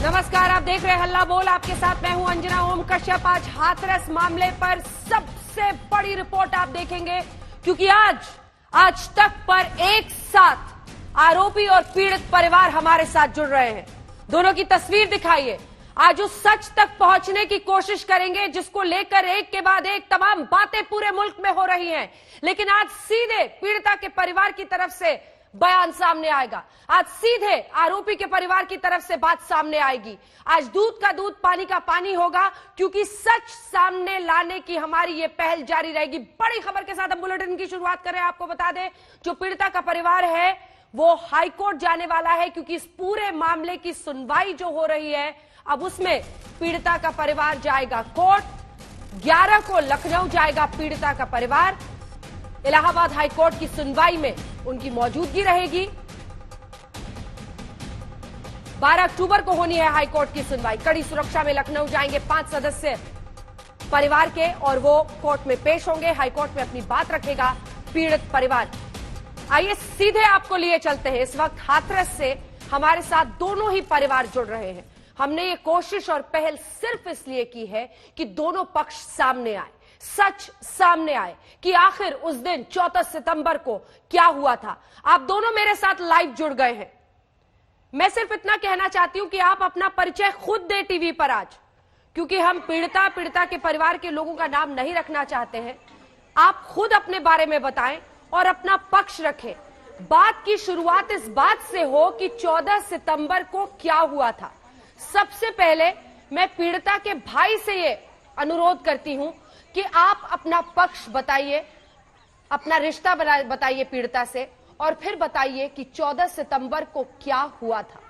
नमस्कार, आप देख रहे हैं हल्ला बोल। आपके साथ मैं हूं अंजना ओम कश्यप। आज हाथरस मामले पर सबसे बड़ी रिपोर्ट आप देखेंगे, क्योंकि आज तक पर एक साथ आरोपी और पीड़ित परिवार हमारे साथ जुड़ रहे हैं। दोनों की तस्वीर दिखाइए। आज उस सच तक पहुंचने की कोशिश करेंगे जिसको लेकर एक के बाद एक तमाम बातें पूरे मुल्क में हो रही हैं, लेकिन आज सीधे पीड़िता के परिवार की तरफ से बयान सामने आएगा। आज सीधे आरोपी के परिवार की तरफ से बात सामने आएगी। आज दूध का दूध पानी का पानी होगा, क्योंकि सच सामने लाने की हमारी ये पहल जारी रहेगी। बड़ी खबर के साथ हम बुलेटिन की शुरुआत कर रहे हैं। आपको बता दें, जो पीड़िता का परिवार है वो हाईकोर्ट जाने वाला है, क्योंकि इस पूरे मामले की सुनवाई जो हो रही है अब उसमें पीड़िता का परिवार जाएगा कोर्ट। 11 को लखनऊ जाएगा पीड़िता का परिवार। इलाहाबाद हाईकोर्ट की सुनवाई में उनकी मौजूदगी रहेगी। 12 अक्टूबर को होनी है हाईकोर्ट की सुनवाई। कड़ी सुरक्षा में लखनऊ जाएंगे 5 सदस्य परिवार के और वो कोर्ट में पेश होंगे। हाईकोर्ट में अपनी बात रखेगा पीड़ित परिवार। आइए सीधे आपको लिए चलते हैं। इस वक्त हाथरस से हमारे साथ दोनों ही परिवार जुड़ रहे हैं। हमने ये कोशिश और पहल सिर्फ इसलिए की है कि दोनों पक्ष सामने आए, सच सामने आए कि आखिर उस दिन 14 सितंबर को क्या हुआ था। आप दोनों मेरे साथ लाइव जुड़ गए हैं। मैं सिर्फ इतना कहना चाहती हूं कि आप अपना परिचय खुद दें टीवी पर आज, क्योंकि हम पीड़िता के परिवार के लोगों का नाम नहीं रखना चाहते हैं। आप खुद अपने बारे में बताएं और अपना पक्ष रखें। बात की शुरुआत इस बात से हो कि 14 सितंबर को क्या हुआ था। सबसे पहले मैं पीड़िता के भाई से ये अनुरोध करती हूं कि आप अपना पक्ष बताइए, अपना रिश्ता बताइए पीड़िता से, और फिर बताइए कि 14 सितंबर को क्या हुआ था।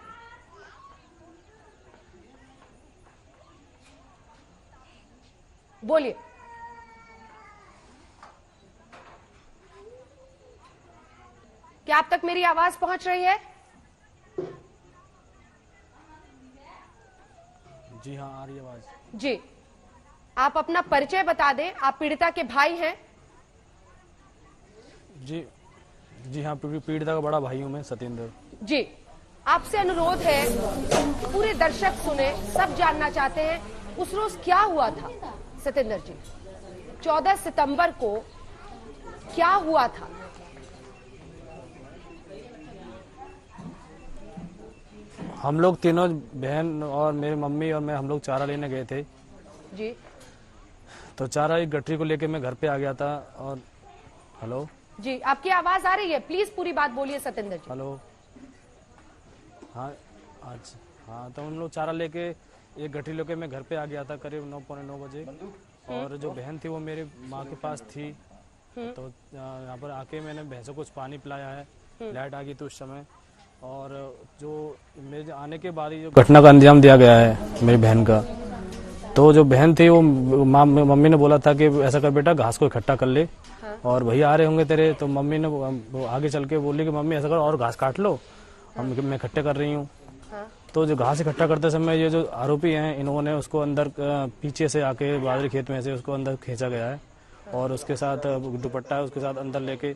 बोलिए। क्या आप तक मेरी आवाज पहुंच रही है? जी हाँ, आ रही है आवाज। जी, आप अपना परिचय बता दें। आप पीड़िता के भाई हैं? जी हाँ, पीड़िता का बड़ा भाई हूँ मैं, सत्येंद्र। जी, आपसे अनुरोध है, पूरे दर्शक सुने, सब जानना चाहते हैं उस रोज क्या हुआ था। सत्येंद्र जी, 14 सितंबर को क्या हुआ था? हम लोग तीनों बहन और मेरी मम्मी और मैं, हम लोग चारा लेने गए थे जी। तो चारा एक गठरी को लेके मैं घर पे आ गया था। और हेलो जी, आपकी आवाज आ रही है? प्लीज पूरी बात बोलिए सत्येंद्र जी। हेलो। हाँ आज हाँ, तो हम लोग चारा लेके एक गठरी लेके मैं घर पे आ गया था करीब 9 पौने 9 बजे। और जो बहन थी वो मेरी माँ के पास थी, तो यहाँ पर आके मैंने भैंसों को कुछ पानी पिलाया है। लाइट आ गई थी उस समय, और जो मेरे आने के बाद ही जो घटना का अंजाम दिया गया है मेरी बहन का, तो जो बहन थी वो मम्मी ने बोला था कि ऐसा कर बेटा, घास को इकट्ठा कर ले। हाँ। और भैया आ रहे होंगे तेरे, तो मम्मी ने आगे चल के बोली कि मम्मी ऐसा कर और घास काट लो। हाँ। मैं इकट्ठे कर रही हूँ। हाँ। तो जो घास इकट्ठा करते समय ये जो आरोपी हैं, इन्होंने उसको अंदर पीछे से आके बाजरे खेत में से उसको अंदर खींचा गया है। हाँ। और उसके साथ दुपट्टा है उसके साथ अंदर लेके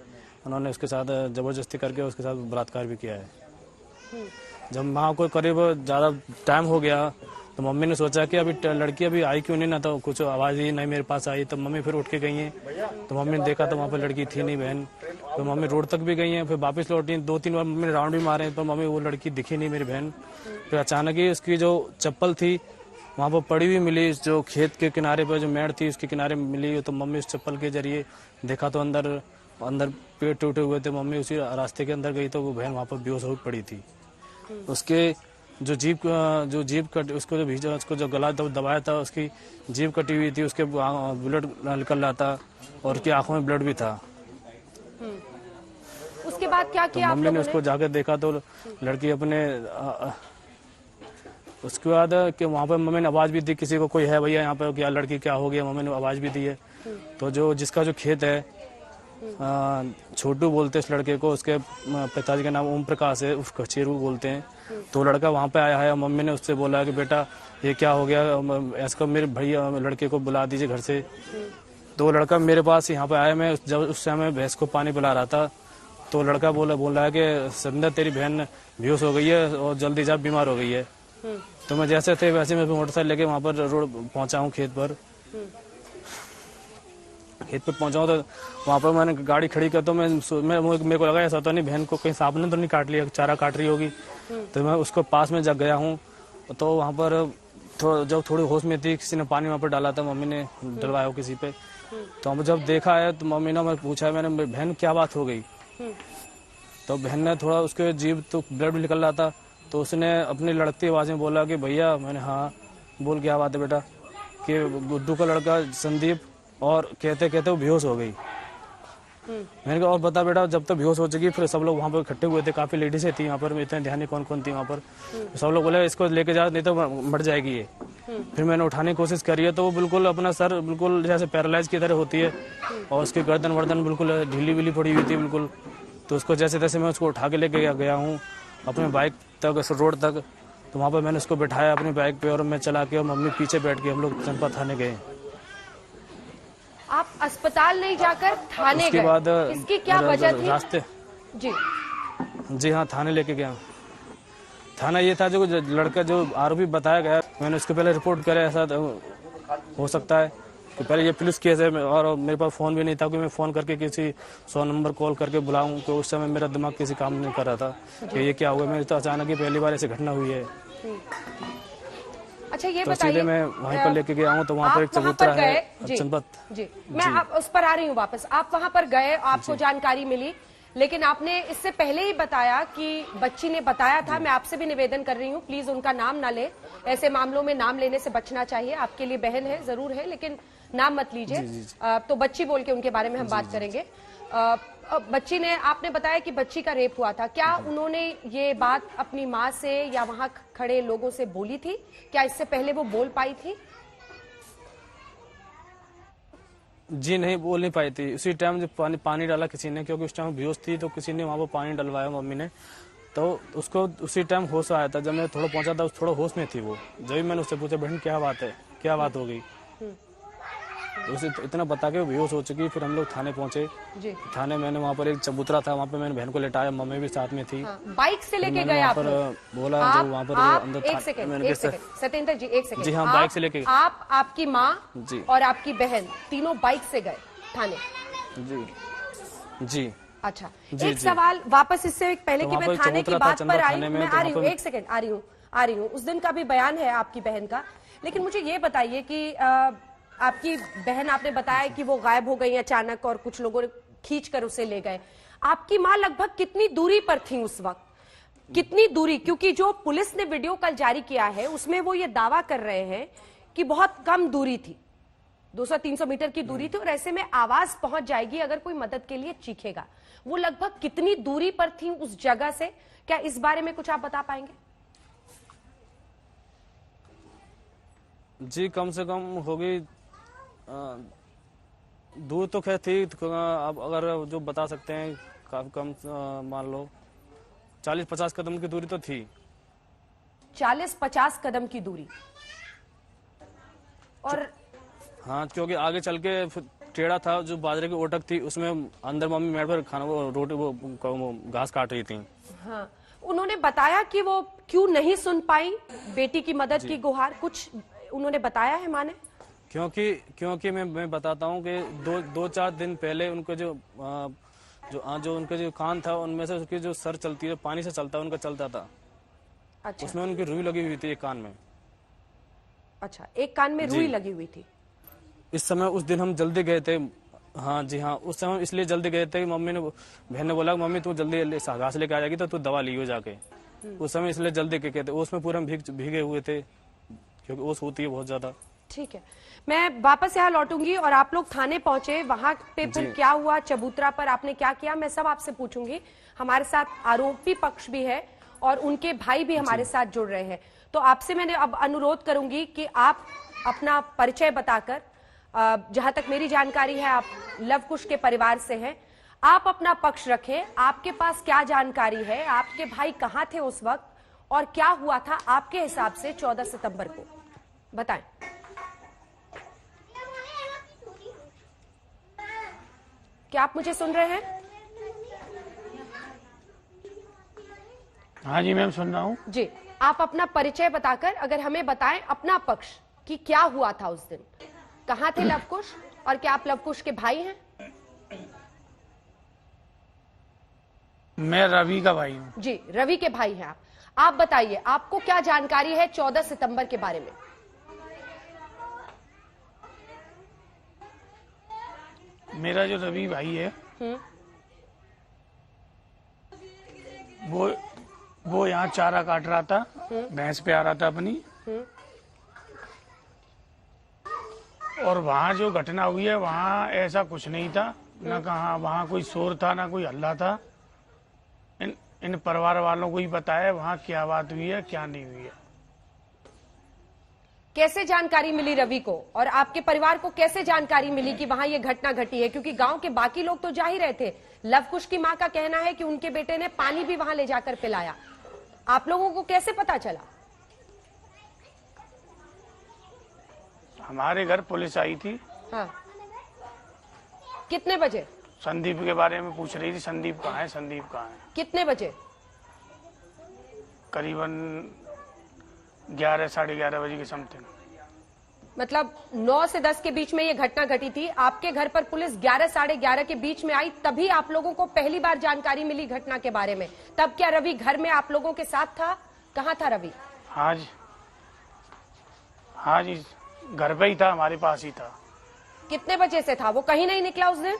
उन्होंने उसके साथ जबरदस्ती करके उसके साथ बलात्कार भी किया है। जब माँ को करीब ज्यादा टाइम हो गया तो मम्मी ने सोचा कि अभी लड़की अभी आई क्यों नहीं, ना तो कुछ आवाज ही नहीं मेरे पास आई। तो मम्मी फिर उठ के गई हैं, तो मम्मी ने देखा तो वहाँ पर लड़की थी नहीं बहन। तो मम्मी रोड तक भी गई हैं, फिर वापस लौटी। 2-3 बार मम्मी ने राउंड भी मारे, तो मम्मी वो लड़की दिखी नहीं मेरी बहन। फिर अचानक ही उसकी जो चप्पल थी वहाँ पर पड़ी हुई मिली, जो खेत के किनारे पर जो मेड़ थी उसके किनारे मिली। तो मम्मी उस चप्पल के जरिए देखा तो अंदर पेड़ टूटे हुए थे। मम्मी उसी रास्ते के अंदर गई तो वो बहन वहाँ पर बेहोश हो पड़ी थी। उसके जो जीभ कट उसको जो भीजा, उसको जो गला दबाया था, उसकी जीभ कटी हुई थी, उसके ब्लड निकल रहा था और उसकी आंखों में ब्लड भी था। उसके बाद क्या किया? तो मम्मी ने उसको जाकर देखा तो लड़की अपने उसके बाद कि वहाँ पर मम्मी ने आवाज भी दी किसी को, कोई है भैया यहाँ पर, क्या लड़की क्या हो गया, मम्मी ने आवाज भी दी है। तो जिसका जो खेत है, छोटू बोलते हैं इस लड़के को, उसके पिताजी का नाम ओम प्रकाश है, उसको चेरू बोलते हैं। तो लड़का वहाँ पे आया है। मम्मी ने उससे बोला कि बेटा ये क्या हो गया, ऐसा मेरे भैया लड़के को बुला दीजिए घर से। तो लड़का मेरे पास यहाँ पे आया। मैं जब उस समय भैंस को पानी पिला रहा था, तो लड़का बोल रहा है कि सविंदर तेरी बहन बेहोश हो गई है और जल्दी जा, बीमार हो गई है। तो मैं जैसे थे वैसे मैं मोटरसाइकिल लेके वहाँ पर रोड पहुँचा हूँ खेत पर पहुंचा हूँ। तो वहाँ पर मैंने गाड़ी खड़ी कर तो मेरे को लगा ऐसा तो नहीं बहन को कहीं सांप ने तो नहीं काट लिया, चारा काट रही होगी। तो मैं उसको पास में जग गया हूँ। तो वहाँ पर जब थोड़ी होश में थी किसी ने पानी वहाँ पर डाला था, मम्मी ने डलवाया हो किसी पे। तो हम जब देखा है तो मम्मी ने मैं पूछा है, मैंने बहन क्या बात हो गई। तो बहन ने थोड़ा उसके जीभ तो ब्लड भी निकल रहा था, तो उसने अपनी लड़कती आवाज में बोला कि भैया। मैंने हाँ बोल क्या बात है बेटा, कि गुड्डू का लड़का संदीप, और कहते कहते वो बेहोश हो गई। मैंने कहा और बता बेटा, जब तक बेहोश हो चुकी फिर सब लोग वहाँ पर इकट्ठे हुए थे, काफी लेडीजें थी वहाँ पर, इतने ध्यान नहीं कौन कौन थी वहाँ पर। सब लोग बोले इसको लेके जा नहीं तो मर जाएगी ये। फिर मैंने उठाने की कोशिश करी है तो वो बिल्कुल अपना सर बिल्कुल जैसे पैरालाइज की तरह होती है, और उसकी गर्दन वर्दन बिल्कुल ढीली विली पड़ी हुई थी बिल्कुल। तो उसको जैसे तैसे मैं उसको उठा के लेके गया हूँ अपने बाइक तक, रोड तक। तो वहाँ पर मैंने उसको बिठाया अपनी बाइक पे और मैं चला के, और मम्मी पीछे बैठ के हम लोग चंपा थाने गए। आप अस्पताल नहीं जाकर थाने उसके गए, बाद इसकी क्या वजह थी? रास्ते जी हाँ थाने लेके गया। थाना ये था जो लड़का जो आरोपी बताया गया, मैंने उसके पहले रिपोर्ट करा, ऐसा हो सकता है कि पहले ये पुलिस केस है, और मेरे पास फ़ोन भी नहीं था कि मैं फ़ोन करके किसी 100 नंबर कॉल करके बुलाऊं। तो उस समय मेरा दिमाग किसी काम नहीं कर रहा था कि ये क्या हुआ। मेरे तो अचानक ही पहली बार ऐसी घटना हुई है। अच्छा ये तो बताइए, सीधे मैं वहीं पर लेके गया हूँ। तो वहाँ पर एक चबूतरा है चंपत। जी मैं उस पर आ रही हूँ वापस। आप वहाँ पर गए, आपको जानकारी मिली, लेकिन आपने इससे पहले ही बताया कि बच्ची ने बताया था। मैं आपसे भी निवेदन कर रही हूँ, प्लीज उनका नाम ना ले, ऐसे मामलों में नाम लेने से बचना चाहिए। आपके लिए बहन है जरूर है, लेकिन नाम मत लीजिए। तो बच्ची बोल के उनके बारे में हम बात करेंगे। बच्ची ने, आपने बताया कि बच्ची का रेप हुआ था, क्या उन्होंने ये बात अपनी माँ से या वहां खड़े लोगों से बोली थी? क्या इससे पहले वो बोल पाई थी? जी नहीं, बोल नहीं पाई थी। उसी टाइम जब पानी डाला किसी ने, क्योंकि उस टाइम बेहोश थी, तो किसी ने वहाँ पर पानी डलवाया मम्मी ने। तो उसको उसी टाइम होश आया था। जब मैं थोड़ा पहुंचा था थोड़ा होश में थी वो। जब भी मैंने उससे पूछा बहन क्या बात है, क्या बात हो गई, तो उसे इतना बता के बेहोश हो चुकी। फिर हम लोग थाने पहुंचे। थाने मैंने वहाँ पर एक चबूतरा था, वहाँ पे मैंने बहन को लेटाया, मम्मी भी साथ में थी। बाइक से लेके गए आप? बोला जो वहाँ पर अंदर एक सेकंड सत्येंद्र जी, एक सेकंड। जी हाँ, बाइक से लेके आप, आपकी माँ और आपकी बहन तीनों बाइक से गए थाने? जी। अच्छा, एक सवाल वापस इससे पहले कि मैं थाने की बात पर आई, मैं आ रही हूँ, एक सेकंड आ रही हूँ। उस दिन का भी बयान है आपकी बहन का, लेकिन मुझे ये बताइए कि आपकी बहन, आपने बताया कि वो गायब हो गई अचानक और कुछ लोगों ने खींच कर उसे ले गए। आपकी माँ लगभग कितनी दूरी पर थी उस वक्त? कितनी दूरी? क्योंकि जो पुलिस ने वीडियो कल जारी किया है उसमें वो ये दावा कर रहे हैं कि बहुत कम दूरी थी, 200-300 मीटर की दूरी थी, और ऐसे में आवाज पहुंच जाएगी अगर कोई मदद के लिए चीखेगा। वो लगभग कितनी दूरी पर थी उस जगह से? क्या इस बारे में कुछ आप बता पाएंगे? जी कम से कम होगी, दूर तो खैर थी। अब अगर जो बता सकते हैं काफी कम, मान लो 40-50 कदम की दूरी तो थी। 40-50 कदम की दूरी? और हाँ, क्योंकि आगे चल के टेढ़ा था, जो बाजरे की ओटक थी उसमें अंदर मम्मी मेड़ पर खाना वो रोटी वो घास काट रही थी। हाँ, उन्होंने बताया कि वो क्यों नहीं सुन पाई बेटी की मदद की गुहार? कुछ उन्होंने बताया है माँ ने? क्योंकि मैं बताता हूँ कि 2-4 दिन पहले उनका जो उनका जो कान था उनमें से उसकी जो सर चलती है पानी से चलता है उनका चलता था। अच्छा, उसमें उनकी रुई लगी हुई थी एक कान में। अच्छा, एक कान में रुई लगी हुई थी। इस समय उस दिन हम जल्दी गए थे। हाँ जी हाँ, उस समय इसलिए जल्दी गए थे, मम्मी ने, बहन ने बोला मम्मी तू जल्दी घास लेके आ जाएगी तो तू दवा लियो जाके। उस समय इसलिए जल्दी गए थे। उसमें पूरे हम भीगे हुए थे क्योंकि ओस होती है बहुत ज्यादा। ठीक है, मैं वापस यहाँ लौटूंगी और आप लोग थाने पहुंचे, वहां पे फिर क्या हुआ, चबूतरा पर आपने क्या किया, मैं सब आपसे पूछूंगी। हमारे साथ आरोपी पक्ष भी है और उनके भाई भी हमारे साथ जुड़ रहे हैं। तो आपसे मैंने अब अनुरोध करूंगी कि आप अपना परिचय बताकर, जहां तक मेरी जानकारी है आप लवकुश के परिवार से हैं, आप अपना पक्ष रखें। आपके पास क्या जानकारी है, आपके भाई कहाँ थे उस वक्त और क्या हुआ था आपके हिसाब से 14 सितंबर को, बताएं। क्या आप मुझे सुन रहे हैं? हाँ जी मैम, सुन रहा हूँ। जी, आप अपना परिचय बताकर अगर हमें बताएं अपना पक्ष कि क्या हुआ था उस दिन, कहाँ थे लवकुश और क्या आप लवकुश के भाई हैं? मैं रवि का भाई हूँ। जी, रवि के भाई हैं आप बताइए आपको क्या जानकारी है 14 सितंबर के बारे में? मेरा जो रवि भाई है वो यहाँ चारा काट रहा था, भैंस पे आ रहा था अपनी। और वहाँ जो घटना हुई है वहाँ ऐसा कुछ नहीं था, न कहाँ वहाँ कोई शोर था ना कोई हल्ला था। इन परिवार वालों को ही पता है वहाँ क्या बात हुई है क्या नहीं हुई है। कैसे जानकारी मिली रवि को और आपके परिवार को कैसे जानकारी मिली कि वहां ये घटना घटी है? क्योंकि गांव के बाकी लोग तो जा ही रहे थे। लवकुश की मां का कहना है कि उनके बेटे ने पानी भी वहां ले जाकर पिलाया। आप लोगों को कैसे पता चला? हमारे घर पुलिस आई थी। हाँ, कितने बजे? संदीप के बारे में पूछ रही थी, संदीप कहाँ है, संदीप कहाँ है। कितने बजे? करीबन 11 साढ़े 11 बजे के समथिंग। मतलब 9 से 10 के बीच में ये घटना घटी थी। आपके घर पर पुलिस 11 साढ़े 11 के बीच में आई, तभी आप लोगों को पहली बार जानकारी मिली घटना के बारे में। तब क्या रवि घर में आप लोगों के साथ था? कहाँ था रवि? हाँ जी, घर पे ही था, हमारे पास ही था। कितने बजे से था? वो कहीं नहीं निकला उस दिन?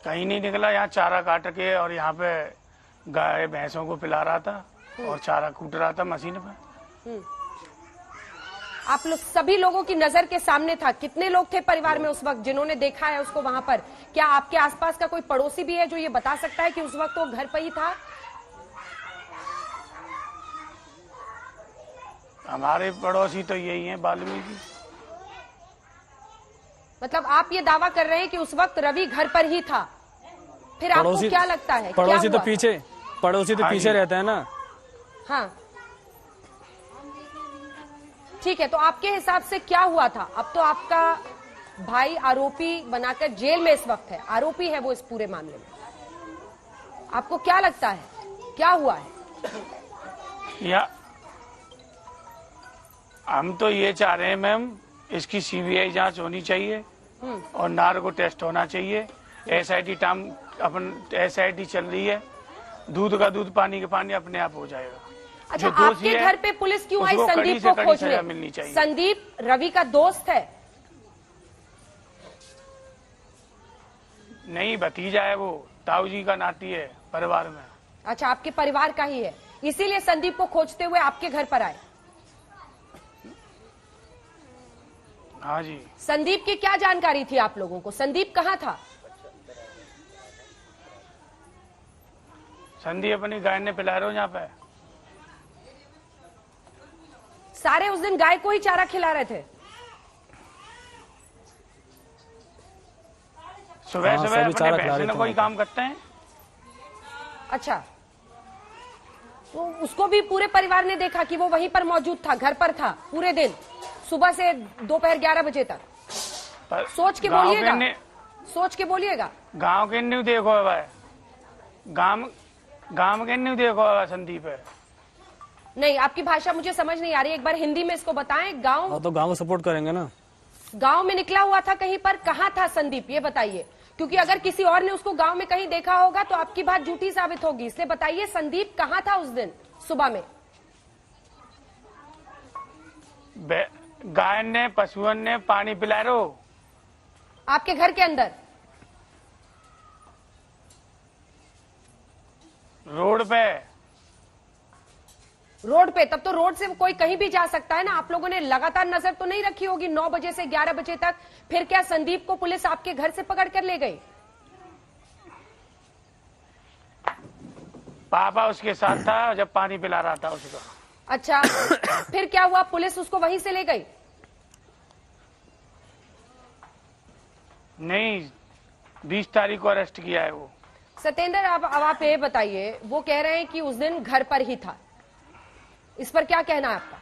कहीं नहीं निकला, यहाँ चारा काट के और यहाँ पे गाय भैंसों को पिला रहा था और चारा कूट रहा था मशीन पे। आप लोग सभी लोगों की नजर के सामने था। कितने लोग थे परिवार में उस वक्त जिन्होंने देखा है उसको वहां पर? क्या आपके आसपास का कोई पड़ोसी भी है जो ये बता सकता है कि उस वक्त वो घर पर ही था? हमारे पड़ोसी तो यही हैं, वाल्मीकि। मतलब आप ये दावा कर रहे हैं कि उस वक्त रवि घर पर ही था। फिर आपको क्या लगता है? पड़ोसी तो था? पड़ोसी तो पीछे रहता है ना। हाँ, ठीक है। तो आपके हिसाब से क्या हुआ था? अब तो आपका भाई आरोपी बनाकर जेल में इस वक्त है, आरोपी है वो इस पूरे मामले में। आपको क्या लगता है क्या हुआ है? या हम तो ये चाह रहे हैं मैम, इसकी सीबीआई जांच होनी चाहिए और नार्को टेस्ट होना चाहिए। एसआईटी एसआईटी चल रही है, दूध का दूध पानी का पानी अपने आप हो जाएगा। अच्छा, आपके घर पे पुलिस क्यों आई संदीप को खोजने? मिलनी चाहिए। संदीप रवि का दोस्त है? नहीं, भतीजा है वो, ताऊ जी का नाती है परिवार में। अच्छा, आपके परिवार का ही है, इसीलिए संदीप को खोजते हुए आपके घर पर आए? हाँ जी। संदीप की क्या जानकारी थी आप लोगों को? संदीप कहाँ था? संदीप अपनी गाय ने पिला रहे हो यहाँ पे। सारे उस दिन गाय को ही चारा खिला रहे थे? सुबह सुबह अपने भैंसे ने कोई काम करते हैं। अच्छा, तो उसको भी पूरे परिवार ने देखा कि वो वहीं पर मौजूद था, घर पर था पूरे दिन, सुबह से दोपहर 11 बजे तक? सोच के बोलिएगा, सोच के बोलिएगा। गांव के न्यू देखो भाई, गांव के न्यू देखो संदीप है। नहीं, आपकी भाषा मुझे समझ नहीं आ रही, एक बार हिंदी में इसको बताएं। गांव तो गांव सपोर्ट करेंगे ना। गांव में निकला हुआ था कहीं पर? कहाँ था संदीप ये बताइए, क्योंकि अगर किसी और ने उसको गांव में कहीं देखा होगा तो आपकी बात झूठी साबित होगी। इसलिए बताइए संदीप कहाँ था उस दिन सुबह में? गाय ने पशुओं ने पानी पिला रो आपके घर के अंदर? रोड पे। रोड पे? तब तो रोड से कोई कहीं भी जा सकता है ना। आप लोगों ने लगातार नजर तो नहीं रखी होगी 9 बजे से 11 बजे तक? फिर क्या संदीप को पुलिस आपके घर से पकड़ कर ले गई? पापा उसके साथ था जब पानी पिला रहा था उसको। अच्छा, फिर क्या हुआ? पुलिस उसको वहीं से ले गई? नहीं, 20 तारीख को अरेस्ट किया है वो। सत्येंद्र, अब आप ये बताइए, वो कह रहे हैं कि उस दिन घर पर ही था, इस पर क्या कहना है आपका?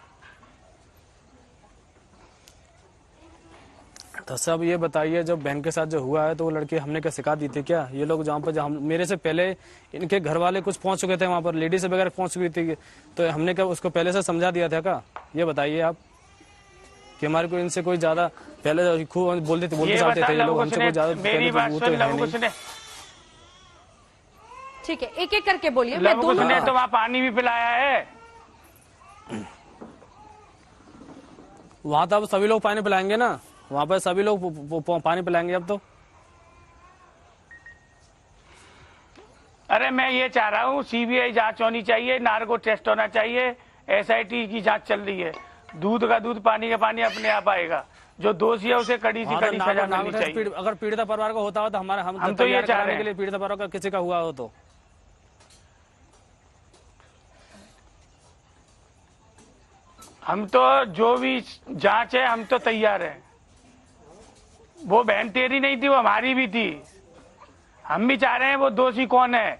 तो सब ये बताइए, जब बहन के साथ जो हुआ है तो वो लड़की हमने क्या सिखा दी थी क्या? ये लोग जहाँ पर मेरे से पहले इनके घर वाले कुछ पहुंच चुके थे वहाँ पर, लेडीज वगैरह पहुंच चुकी थी, तो हमने क्या उसको पहले से समझा दिया था क्या? ये बताइए आप कि हमारे को इनसे कोई ज्यादा पहले खूब बोलते चाहते थे ये लोग हमसे कोई ज्यादा मेरी बात सुन। लवकुश ने ठीक है, एक एक करके बोलिए। मैं लवकुश दोनों ने तो वहाँ पानी भी पिलाया है। वहाँ तो अब सभी लोग पानी पिलाएंगे ना, वहाँ पर सभी लोग पानी पिलाएंगे अब तो। अरे मैं ये चाह रहा हूँ सीबीआई जांच होनी चाहिए, नार्को टेस्ट होना चाहिए, एसआईटी की जांच चल रही है। दूध का दूध, पानी का पानी अपने आप आएगा। जो दोषी है उसे कड़ी से कड़ी सजा मिलनी चाहिए। अगर पीड़िता परिवार का होता हो तो हम तो ये चाह रहे हैं के लिए पीड़िता परिवार का किसी का हुआ हो तो हम तो जो भी जांच है हम तो तैयार हैं। वो बहन तेरी नहीं थी, वो हमारी भी थी। हम भी चाह रहे हैं वो दोषी कौन है,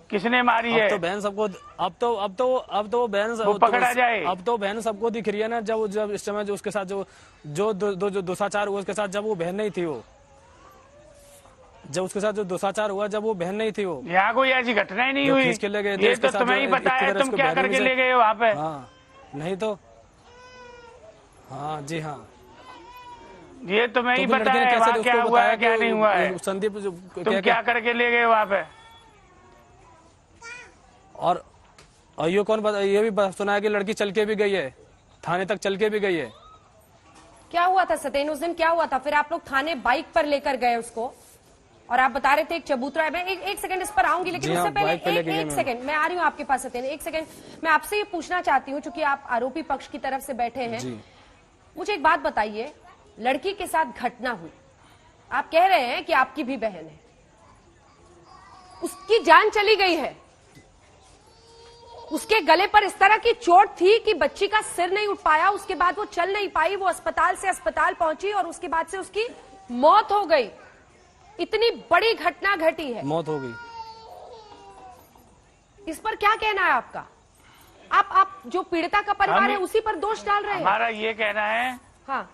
किसने मारी है। तो बहन सबको अब तो बहन वो पकड़ा जाए। अब तो बहन सबको दिख रही है ना। जब इस समय जो उसके साथ जो दुष्टाचार हुआ उसके साथ, जब वो बहन नहीं थी, वो जब उसके साथ जो दुष्टाचार हुआ जब वो बहन नहीं थी, वो यहाँ कोई ऐसी घटना ही नहीं हुई। ये तो तुम्हें ही पता है, तुम क्या करके ले गए वहाँ पे। हाँ नहीं तो हाँ जी हाँ, ये तुम्हें ही पता है वहाँ क्या हुआ है क्या नहीं हुआ है। संदीप तुम क्या करके ले गए वहाँ पे। और ये कौन बता, ये भी सुना है कि लड़की चल के भी गई है, थाने तक चल के भी गई है। क्या हुआ था सतेन उस दिन, क्या हुआ था? फिर आप लोग थाने बाइक पर लेकर गए उसको, और आप बता रहे थे एक चबूतरा है। मैं एक सेकंड इस पर आऊंगी, लेकिन उससे पहले एक सेकंड मैं आ रही हूँ आपके पास सतेन। एक सेकंड मैं आपसे ये पूछना चाहती हूँ, चूंकि आप आरोपी पक्ष की तरफ से बैठे हैं, मुझे एक बात बताइए। लड़की के साथ घटना हुई, आप कह रहे हैं कि आपकी भी बहन है, उसकी जान चली गई है, उसके गले पर इस तरह की चोट थी कि बच्ची का सिर नहीं उठ पाया, उसके बाद वो चल नहीं पाई, वो अस्पताल से अस्पताल पहुंची और उसके बाद से उसकी मौत हो गई। इतनी बड़ी घटना घटी है, मौत हो गई। इस पर क्या कहना है आपका? आप जो पीड़िता का परिवार है उसी पर दोष डाल रहे हैं। हमारा ये कहना है। हाँ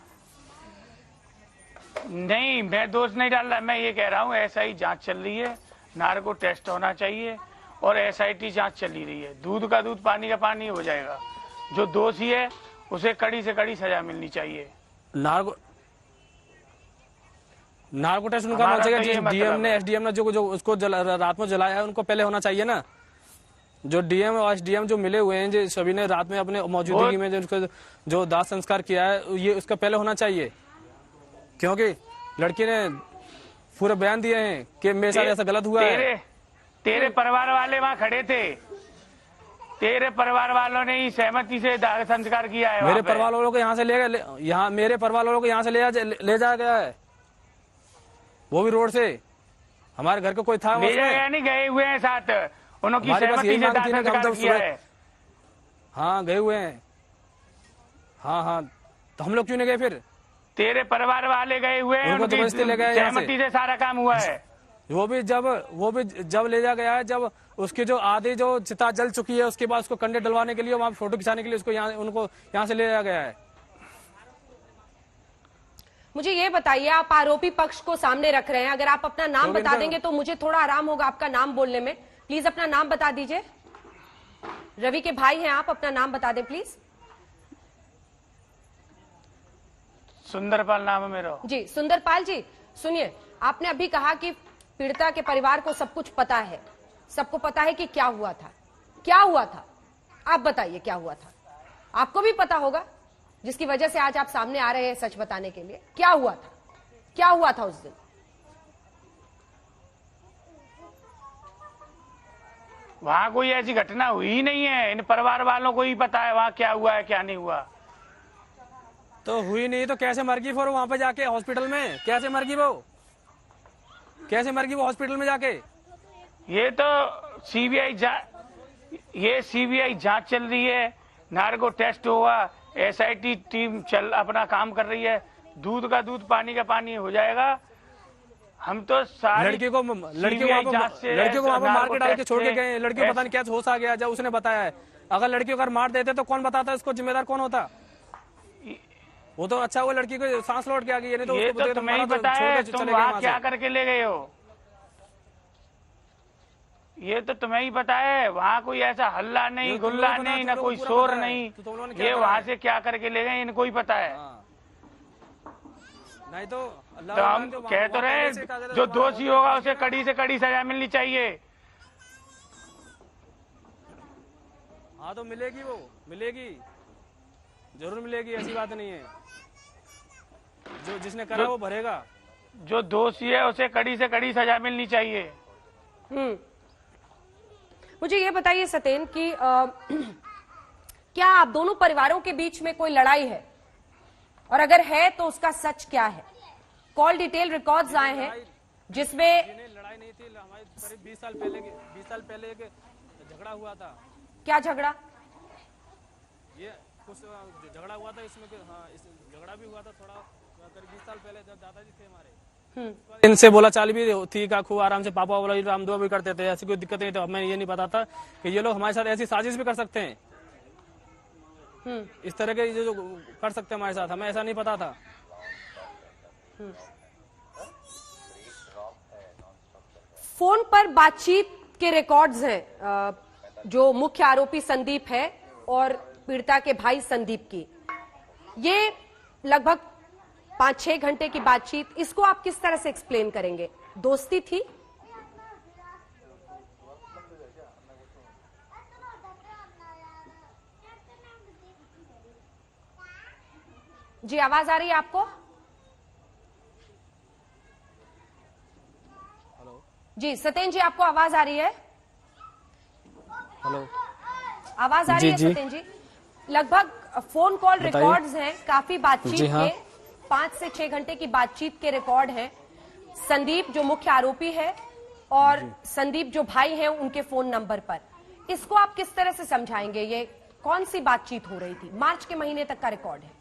नहीं, मैं दोष नहीं डाल रहा, मैं ये कह रहा हूँ ऐसा ही जांच चल रही है, नार्को टेस्ट होना चाहिए और एसआईटी जांच चली रही है। दूध का दूध, पानी का पानी हो जाएगा। जो दोषी है उसे कड़ी से कड़ी सजा मिलनी चाहिए। नार्को टेस्ट उनका होना चाहिए। डीएम ने एसडीएम ने जो उसको रात में जलाया है उनको पहले होना चाहिए ना। जो डीएम और एसडीएम जो मिले हुए हैं, जो सभी ने रात में अपने मौजूदगी में जो दाह संस्कार किया है, ये उसका पहले होना चाहिए, क्योंकि लड़की ने पूरे बयान दिए हैं कि मेरे साथ ऐसा गलत हुआ है। तेरे परिवार वाले वहाँ खड़े थे, तेरे परिवार वालों ने ही सहमति से दाह संस्कार किया है। मेरे परिवार वालों को यहाँ से मेरे परिवार वालों को यहाँ से ले जाया गया है, वो भी रोड से। हमारे घर का कोई था नहीं, गए हुए हैं साथ, उनकी सहमति से दाह संस्कार किया है। हाँ गए हुए हैं। हाँ, तो हम लोग क्यों नहीं गए फिर? तेरे परिवार वाले गए हुए हैं, उनकी सहमति से सारा काम हुआ है। वो भी जब ले जा गया है, जब उसकी जो आधी जो चिता जल चुकी है, उसके बाद उसको कंडे डलवाने के लिए, वहां फोटो खिंचाने के लिए उसको उनको यहाँ से ले जाया गया है। मुझे ये बताइए, आप आरोपी पक्ष को सामने रख रहे हैं, अगर आप अपना नाम बता देंगे तो मुझे थोड़ा आराम होगा आपका नाम बोलने में। प्लीज अपना नाम बता दीजिए। रवि के भाई हैं आप, अपना नाम बता दें प्लीज। सुंदरपाल नाम है मेरा। जी सुंदरपाल जी, सुनिए, आपने अभी कहा कि पीड़िता के परिवार को सब कुछ पता है, सबको पता है कि क्या हुआ था। क्या हुआ था आप बताइए, क्या हुआ था? आपको भी पता होगा, जिसकी वजह से आज आप सामने आ रहे हैं सच बताने के लिए। क्या हुआ था, क्या हुआ था उस दिन? वहां कोई ऐसी घटना हुई ही नहीं है। इन परिवार वालों को ही पता है वहां क्या हुआ है क्या नहीं हुआ। तो हुई नहीं तो कैसे मर गई फिर वहां पे जाके हॉस्पिटल में? कैसे मर गई वो? कैसे मर गई वो हॉस्पिटल में जाके? ये तो सीबीआई जांच चल रही है, नार्को टेस्ट होगा, एसआईटी टीम अपना काम कर रही है। दूध का दूध, पानी का पानी हो जाएगा। हम तो सारी लड़की को वहां पर मार के डाल के छोड़ के गए। लड़की को पता नहीं क्या होश आ गया जब उसने बताया है। अगर लड़की को अगर मार देते तो कौन बताता, इसको जिम्मेदार कौन होता? वो तो अच्छा, वो लड़की को सांस लौट के आ गई है, नहीं तो ये उसको तो तुम्हें ही पता है, तुम वहाँ क्या करके ले गए हो, ये तो तुम्हें ही पता है। वहाँ कोई ऐसा हल्ला नहीं, गुल्ला नहीं, ना कोई शोर नहीं, ये वहाँ से क्या करके ले गए इनको ही पता है। नहीं तो हम कह तो रहे, जो दोषी होगा उसे कड़ी से कड़ी सजा मिलनी चाहिए। हाँ तो मिलेगी, वो मिलेगी, जरूर मिलेगी, ऐसी बात नहीं है। जो जिसने करा वो भरेगा। जो दोषी है उसे कड़ी से कड़ी सजा मिलनी चाहिए। मुझे ये बताइए सतेन कि क्या आप दोनों परिवारों के बीच में कोई लड़ाई है, और अगर है तो उसका सच क्या है? कॉल डिटेल रिकॉर्ड्स आए हैं जिसमें लड़ाई नहीं थी, हमारे करीब 20 साल पहले एक झगड़ा हुआ था। क्या झगड़ा? ये कुछ झगड़ा हुआ था इसमें, हाँ इस झगड़ा भी हुआ था थोड़ा करीब 20 साल पहले, जब दादाजी थे हमारे। इनसे बोला चाल भी थी का, खूब आराम से पापा बोला राम दुआ भी करते थे, ऐसी कोई दिक्कत नहीं थी। हमें ये नहीं पता था कि ये लोग हमारे साथ ऐसी साजिश भी कर सकते हैं, इस तरह के जो कर सकते हैं हमारे साथ, हमें ऐसा नहीं पता था। फोन पर बातचीत के रिकॉर्ड्स हैं जो मुख्य आरोपी संदीप है और पीड़िता के भाई संदीप की, ये लगभग 5-6 घंटे की बातचीत, इसको आप किस तरह से एक्सप्लेन करेंगे? दोस्ती थी? जी आवाज आ रही है आपको? हेलो जी सतेन जी, आपको आवाज आ रही है? हेलो, आवाज आ रही है सतेन जी? लगभग फोन कॉल रिकॉर्ड्स हैं, काफी बातचीत हाँ। के 5 से 6 घंटे की बातचीत के रिकॉर्ड हैं। संदीप जो मुख्य आरोपी है और संदीप जो भाई हैं उनके फोन नंबर पर, इसको आप किस तरह से समझाएंगे? ये कौन सी बातचीत हो रही थी? मार्च के महीने तक का रिकॉर्ड है।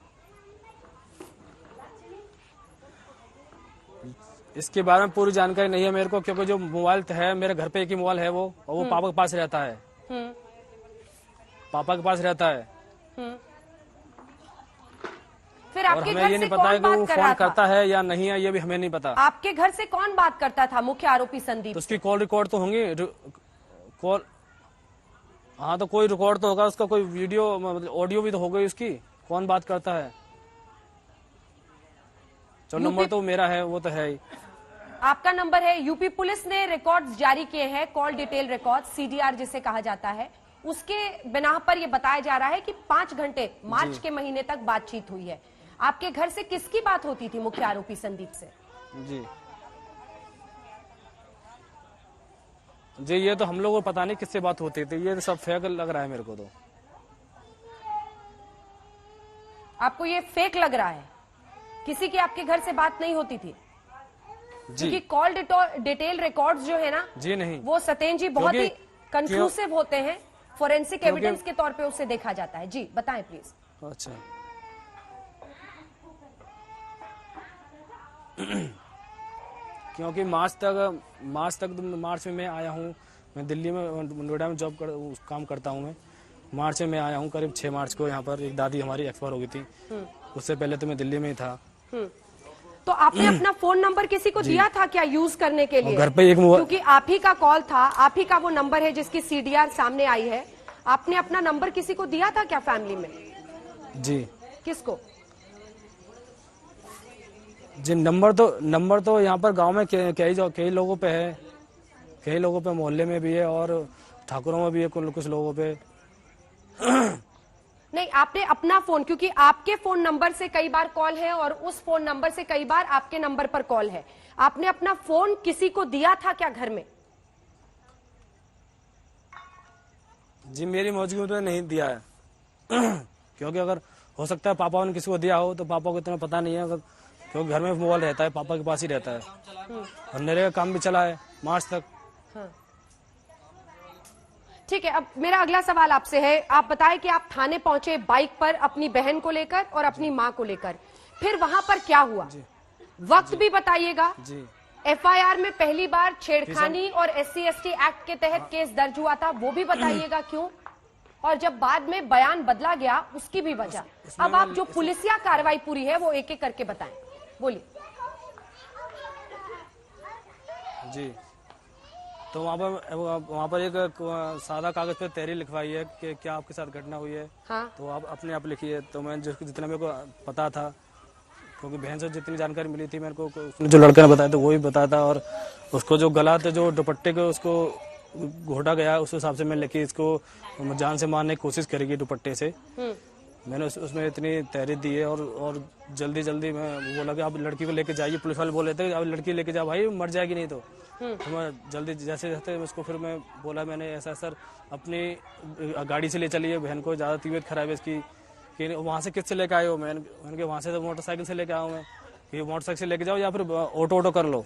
इसके बारे में पूरी जानकारी नहीं है मेरे को, क्योंकि जो मोबाइल है मेरे घर पे एक ही मोबाइल है वो, और वो पापा के पास रहता है, पापा के पास रहता है। फिर और आपके हमें घर ये से नहीं पता है कौन कि वो बात कर फोन रहा करता था? है या नहीं है, ये भी हमें नहीं पता। आपके घर से कौन बात करता था मुख्य आरोपी संदीप? तो उसकी कॉल रिकॉर्ड तो होंगी, कॉल, हाँ तो कोई रिकॉर्ड तो होगा उसका, कोई वीडियो मतलब ऑडियो भी तो हो गई उसकी, कौन बात करता है। जो नंबर तो मेरा है वो तो है ही। आपका नंबर है। यूपी पुलिस ने रिकॉर्ड्स जारी किए हैं, कॉल डिटेल रिकॉर्ड, सीडीआर जिसे कहा जाता है, उसके बिना पर यह बताया जा रहा है कि 5 घंटे मार्च के महीने तक बातचीत हुई है। आपके घर से किसकी बात होती थी मुख्य आरोपी संदीप से? जी ये तो हम लोगों को पता नहीं किससे बात होती थी, ये तो सब फेक लग रहा है मेरे को। तो आपको ये फेक लग रहा है? किसी की आपके घर से बात नहीं होती थी? क्योंकि कॉल डिटेल रिकॉर्ड्स जो है ना, जी नहीं, वो सतेन जी बहुत ही कंक्लूसिव होते हैं, फोरेंसिक एविडेंस के तौर पे उसे देखा जाता है। जी बताएं प्लीज। अच्छा क्योंकि मार्च में मैं आया हूँ, मैं दिल्ली में नोएडा में काम करता हूँ। मैं मार्च में आया हूँ, करीब 6 मार्च को। यहाँ पर एक दादी हमारी एक्सपायर हो गई थी, उससे पहले तो मैं दिल्ली में ही था। तो आपने अपना फोन नंबर किसी को दिया था क्या यूज करने के लिए? घर पे एक क्योंकि आप ही का कॉल था, आप ही का वो नंबर है जिसकी सीडीआर सामने आई है, आपने अपना नंबर किसी को दिया था क्या फैमिली में? जी किसको? जी नंबर तो यहाँ पर गांव में कई लोगों पे है, कई लोगों पे मोहल्ले में भी है और ठाकुरों में भी है, कुछ लोगों पे। नहीं, आपने अपना फोन, क्योंकि आपके फोन नंबर से कई बार कॉल है और उस फोन नंबर से कई बार आपके नंबर पर कॉल है, आपने अपना फोन किसी को दिया था क्या घर में? जी मेरी मौजूदगी में तो नहीं दिया है क्योंकि अगर हो सकता है पापा ने किसी को दिया हो, तो पापा को इतना पता नहीं है, क्योंकि घर में मोबाइल रहता है, पापा के पास ही रहता है और मेरे का काम भी चला है मार्च तक। ठीक है, अब मेरा अगला सवाल आपसे है, आप बताएं कि आप थाने पहुंचे बाइक पर अपनी बहन को लेकर और अपनी मां को लेकर, फिर वहां पर क्या हुआ? वक्त भी बताइएगा। एफआईआर में पहली बार छेड़खानी और SC/ST एक्ट के तहत केस दर्ज हुआ था, वो भी बताइएगा क्यों? और जब बाद में बयान बदला गया उसकी भी वजह। अब आप जो पुलिसिया कार्रवाई पूरी है वो एक एक करके बताएं, बोलिए। जी, तो वहाँ पर एक सादा कागज पे तहरीर लिखवाई है कि क्या आपके साथ घटना हुई है। हाँ। तो आप अपने आप लिखिए। तो मैं जितना मेरे को पता था, क्योंकि बहन से जितनी जानकारी मिली थी मेरे को, उसने जो लड़के ने बताया था वो भी बताया था, और उसको जो गला था जो दुपट्टे को उसको घोटा गया उस हिसाब से मैं लिखी, इसको जान से मारने की कोशिश करेगी दुपट्टे से। मैंने उसमें इतनी तहरीर दी है, और जल्दी जल्दी मैं बोला कि आप लड़की को लेके जाइए। पुलिस वाले बोले थे अब लड़की लेके जाओ भाई, मर जाएगी नहीं तो मैं जल्दी जैसे जैसे उसको फिर मैं बोला, मैंने ऐसा सर अपनी गाड़ी से ले चलिए, बहन को ज़्यादा तबीयत खराब है इसकी, कि वहाँ से किससे लेके आए हो। मैंने वहाँ से तो मोटरसाइकिल से लेके आया हूँ मैं, कि मोटरसाइकिल से लेके जाओ या फिर ऑटो कर लो।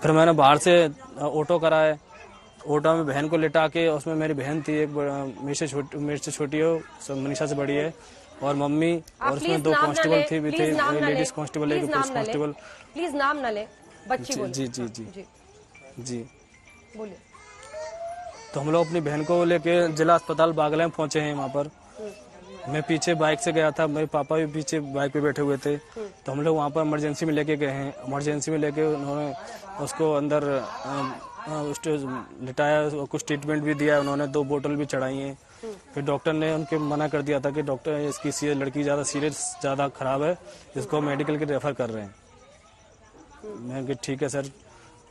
फिर मैंने बाहर से ऑटो कराए, ऑटो में बहन को लेटा के, उसमें मेरी बहन थी एक, मेरे से छोटी हो, मनीषा से बड़ी है, और मम्मी, और उसमें 2 कांस्टेबल थे भी थे, लेडीज कांस्टेबल है, पुलिस कांस्टेबल। प्लीज नाम न ले, बच्ची बोलिए। जी जी जी जी जी बोलिए। तो हम लोग अपनी बहन को लेके जिला अस्पताल बागला में पहुंचे हैं। वहाँ पर मैं पीछे बाइक से गया था, मेरे पापा भी पीछे बाइक पे बैठे हुए थे। तो हम लोग वहाँ पर इमरजेंसी में लेके गए हैं। इमरजेंसी में लेके उन्होंने उसको अंदर लिटाया, कुछ ट्रीटमेंट भी दिया उन्होंने, 2 बोतल भी चढ़ाई हैं। फिर डॉक्टर ने उनके मना कर दिया था कि डॉक्टर इसकी लड़की ज़्यादा सीरियस, ज़्यादा ख़राब है, इसको मेडिकल के रेफ़र कर रहे हैं। मैं कि ठीक है सर।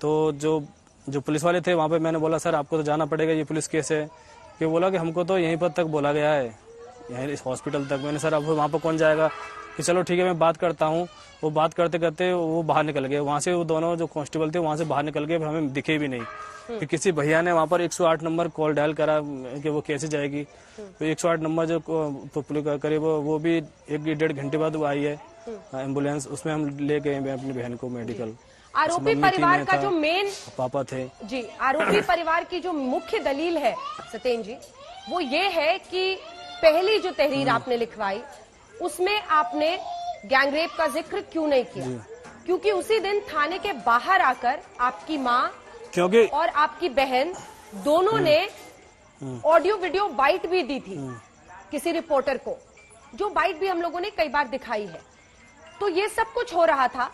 तो जो पुलिस वाले थे वहाँ पे, मैंने बोला सर आपको तो जाना पड़ेगा, ये पुलिस केस है। कि बोला कि हमको तो यहीं पर तक बोला गया है, यहीं इस हॉस्पिटल तक। मैंने सर अब वहाँ पर कौन जाएगा, कि चलो ठीक है मैं बात करता हूँ। वो बात करते करते वो बाहर निकल गए वहाँ से, वो दोनों जो कांस्टेबल थे वहाँ से बाहर निकल गए, हमें दिखे भी नहीं। फिर किसी भैया ने वहाँ पर 108 नंबर कॉल डायल करा कि वो कैसे जाएगी। तो 108 नंबर जो पुलिस करे वो भी 1-1.5 घंटे बाद वो आई है एम्बुलेंस, उसमें हम ले गए अपनी बहन को मेडिकल। आरोपी परिवार का जो मेन पापा थे जी, आरोपी परिवार की जो मुख्य दलील है सत्येन जी, वो ये है कि पहली जो तहरीर आपने लिखवाई उसमें आपने गैंगरेप का जिक्र क्यों नहीं किया? क्योंकि उसी दिन थाने के बाहर आकर आपकी माँ क्योंकि और आपकी बहन दोनों ने ऑडियो वीडियो बाइट भी दी थी किसी रिपोर्टर को, जो बाइट भी हम लोगों ने कई बार दिखाई है। तो ये सब कुछ हो रहा था,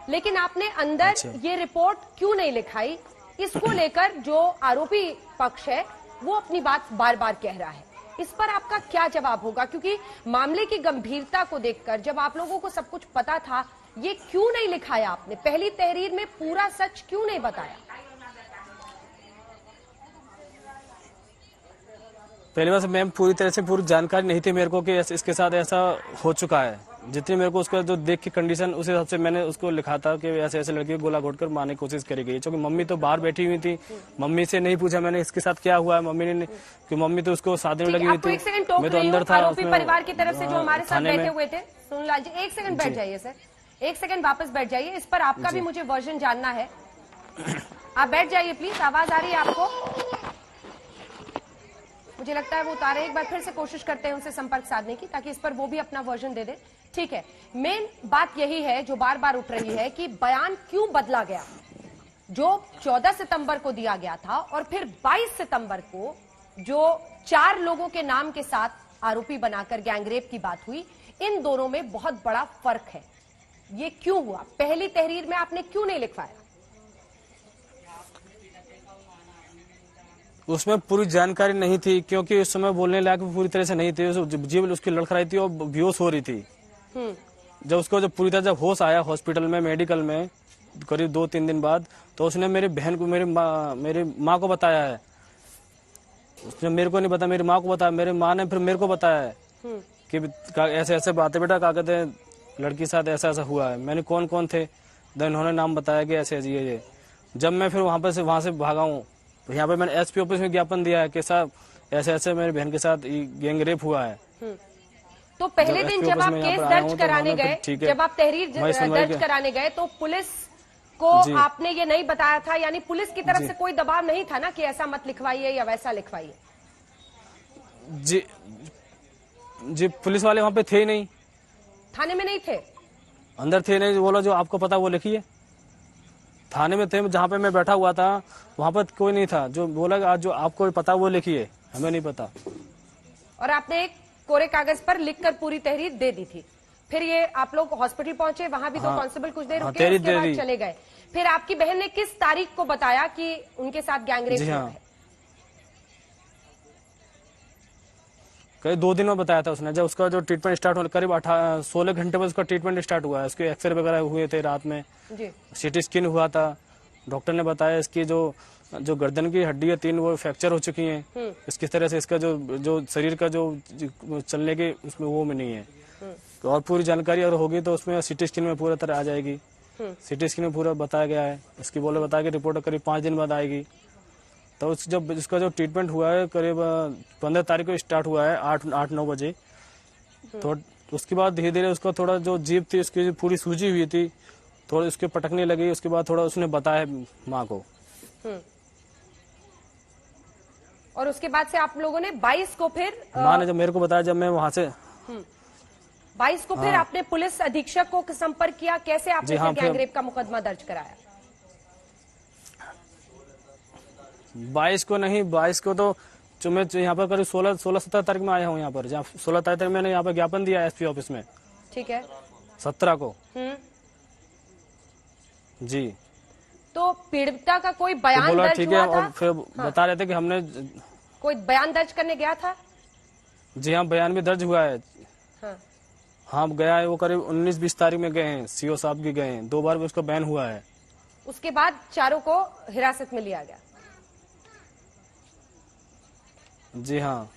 लेकिन आपने अंदर ये रिपोर्ट क्यों नहीं लिखाई? इसको लेकर जो आरोपी पक्ष है वो अपनी बात बार बार कह रहा है। इस पर आपका क्या जवाब होगा? क्योंकि मामले की गंभीरता को देखकर जब आप लोगों को सब कुछ पता था, ये क्यों नहीं लिखाया आपने? पहली तहरीर में पूरा सच क्यों नहीं बताया? पहली बार मैम पूरी तरह से पूरी जानकारी नहीं थी मेरे को कि इसके साथ ऐसा हो चुका है। जितनी मेरे को उसका जो देख के कंडीशन, उस हिसाब से मैंने उसको लिखा था कि ऐसे ऐसे लड़की को गोला घोटकर मारने की कोशिश करी गई। क्योंकि मम्मी तो बाहर बैठी हुई थी, मम्मी से नहीं पूछा मैंने इसके साथ क्या हुआ है। मम्मी ने, कि मम्मी तो उसको शादी में लगी हुई थी, मैं तो अंदर था। आरोपी परिवार की तरफ से जो हमारे साथ बैठे हुए थे, सोनलाल जी 1 सेकंड बैठ जाइए सर, 1 सेकंड वापस बैठ जाइए। इस पर आपका भी मुझे वर्जन जानना है। आप बैठ जाइए प्लीज। आवाज आ रही है आपको? मुझे लगता है वो उतारे। एक बार फिर से कोशिश करते हैं उनसे संपर्क साधने की, ताकि इस पर वो भी अपना वर्जन दे दे। ठीक है, मेन बात यही है जो बार बार उठ रही है कि बयान क्यों बदला गया, जो 14 सितंबर को दिया गया था और फिर 22 सितंबर को जो 4 लोगों के नाम के साथ आरोपी बनाकर गैंगरेप की बात हुई, इन दोनों में बहुत बड़ा फर्क है। ये क्यों हुआ? पहली तहरीर में आपने क्यों नहीं लिखवाया? उसमें पूरी जानकारी नहीं थी, क्योंकि उस समय बोलने लायक पूरी तरह से नहीं थी। जीव उसकी लड़खड़ाई थी और बेहोश हो रही थी। जब उसको जब पूरी तरह जब होश आया हॉस्पिटल में, मेडिकल में करीब 2-3 दिन बाद, तो उसने मेरी बहन को, मेरी माँ को बताया है। उसने मेरे को नहीं बताया, मेरी माँ को बताया। मेरी माँ ने फिर मेरे को बताया है कि ऐसे ऐसे बातें बेटा, क्या कहते हैं, लड़की के साथ ऐसा ऐसा हुआ है। मैंने कौन कौन थे, इन्होंने नाम बताया कि ऐसे ये। जब मैं फिर वहाँ से भागा हूँ, तो यहाँ पे मैंने एसपी ऑफिस में ज्ञापन दिया है कि साहब ऐसे ऐसे मेरी बहन के साथ गैंगरेप हुआ है। तो पहले दिन जब आप केस दर्ज कराने गए, जब आप तहरीर दर्ज कराने गए, तो पुलिस को आपने ये नहीं बताया था? यानी पुलिस की तरफ से कोई दबाव नहीं था ना कि ऐसा मत लिखवाइए या वैसा लिखवाइए? जी पुलिस वाले वहाँ पे थे ही नहीं, थाने में नहीं थे, अंदर थे नहीं। बोला जो आपको पता वो लिखिए। थाने में थे, जहाँ पे मैं बैठा हुआ था वहाँ पर कोई नहीं था। जो बोला आज जो आपको पता वो लिखिए, हमें नहीं पता। और आपने एक कोरे कागज पर लिखकर पूरी तहरीर दे दी थी। फिर ये आप लोग हॉस्पिटल पहुंचे, वहां भी दो कांस्टेबल कुछ देर रुके, उसके बाद चले गए। फिर आपकी बहन ने किस तारीख को बताया कि उनके साथ गैंगरेप हुआ है? करीब 2 दिन में बताया था उसने। जब उसका जो ट्रीटमेंट स्टार्ट होने करीब 16 घंटे में उसका ट्रीटमेंट स्टार्ट हुआ है। उसके एक्सरे वगैरह हुए थे रात में, सीटी स्कैन हुआ था। डॉक्टर ने बताया इसकी जो गर्दन की हड्डी है 3 वो फ्रैक्चर हो चुकी हैं। इसकी तरह से इसका जो शरीर का जो चलने के उसमें वो में नहीं है। और पूरी जानकारी अगर होगी तो उसमें सीटी स्कैन में पूरा तरह आ जाएगी। सीटी स्कैन में पूरा बताया गया है। इसकी बताया कि रिपोर्ट करीब 5 दिन बाद आएगी। तो जब इसका जो ट्रीटमेंट हुआ है करीब 15 तारीख को स्टार्ट हुआ है 8-9 बजे। तो उसके बाद धीरे धीरे उसका थोड़ा जो जीभ थी उसकी पूरी सूजी हुई थी, थोड़ी उसके पटकने लगी। उसके बाद थोड़ा उसने बताया माँ को। और उसके बाद से आप लोगों ने 22 को फिर माँ ने जब मेरे को बताया, जब मैं वहां से 22 को फिर आपने पुलिस अधीक्षक को संपर्क किया, कैसे आपने गैंगरेप का मुकदमा दर्ज कराया? 22 को नहीं, 22 को तो जो मैं यहाँ पर करीब 16-17 तारीख में आया हूँ यहाँ पर। जहाँ 16 तारीख मैंने यहाँ पर ज्ञापन दिया एसपी ऑफिस में। ठीक है। 17 को जी। तो पीड़िता का कोई बयान बोला दर्ज ठीक हुआ है। था? और फिर बता रहे थे कि हमने कोई बयान दर्ज करने गया था? जी हाँ, बयान भी दर्ज हुआ है। हाँ गया है वो, करीब 19-20 तारीख में गए हैं, सीओ साहब भी गए हैं। 2 बार भी उसका बैन हुआ है। उसके बाद चारों को हिरासत में लिया गया। जी हाँ।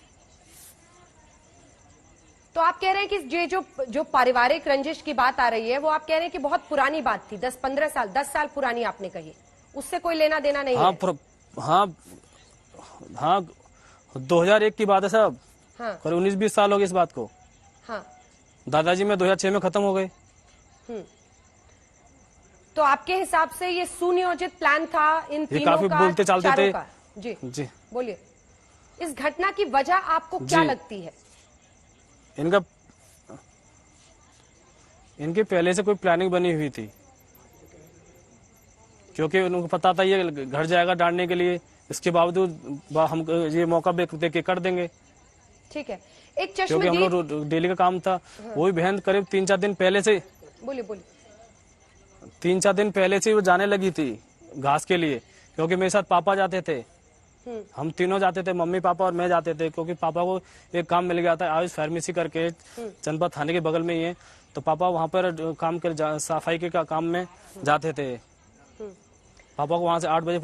तो आप कह रहे हैं कि ये जो पारिवारिक रंजिश की बात आ रही है वो आप कह रहे हैं कि बहुत पुरानी बात थी, 10-15 साल 10 साल पुरानी आपने कही, उससे कोई लेना देना नहीं है? हाँ 2001 की बात है साहब। करीब 19-20 साल हो गए इस बात को। हाँ। दादाजी में 2006 में खत्म हो गए। तो आपके हिसाब से ये सुनियोजित प्लान था इन तीनों काफी का, बोलते चालते थे। जी जी बोलिए, इस घटना की वजह आपको क्या लगती है? इनकी पहले से कोई प्लानिंग बनी हुई थी, क्योंकि उनको पता था ये घर जाएगा डांटने के लिए। इसके बावजूद हम ये मौका देख के कर देंगे। ठीक है। एक चश्मदीद, क्योंकि हम लोग डेली का काम था। वो भी बहन करीब 3-4 दिन पहले से, बोलिए 3-4 दिन पहले से वो जाने लगी थी घास के लिए। क्योंकि मेरे साथ पापा जाते थे, हम तीनों जाते थे, मम्मी पापा और मैं जाते थे। क्योंकि पापा को एक काम मिल गया था आयुष फार्मेसी करके, चंदपा थाने के बगल में ही है। तो पापा वहाँ पर काम कर सफाई के काम में जाते थे। पापा को वहाँ से 8 बजे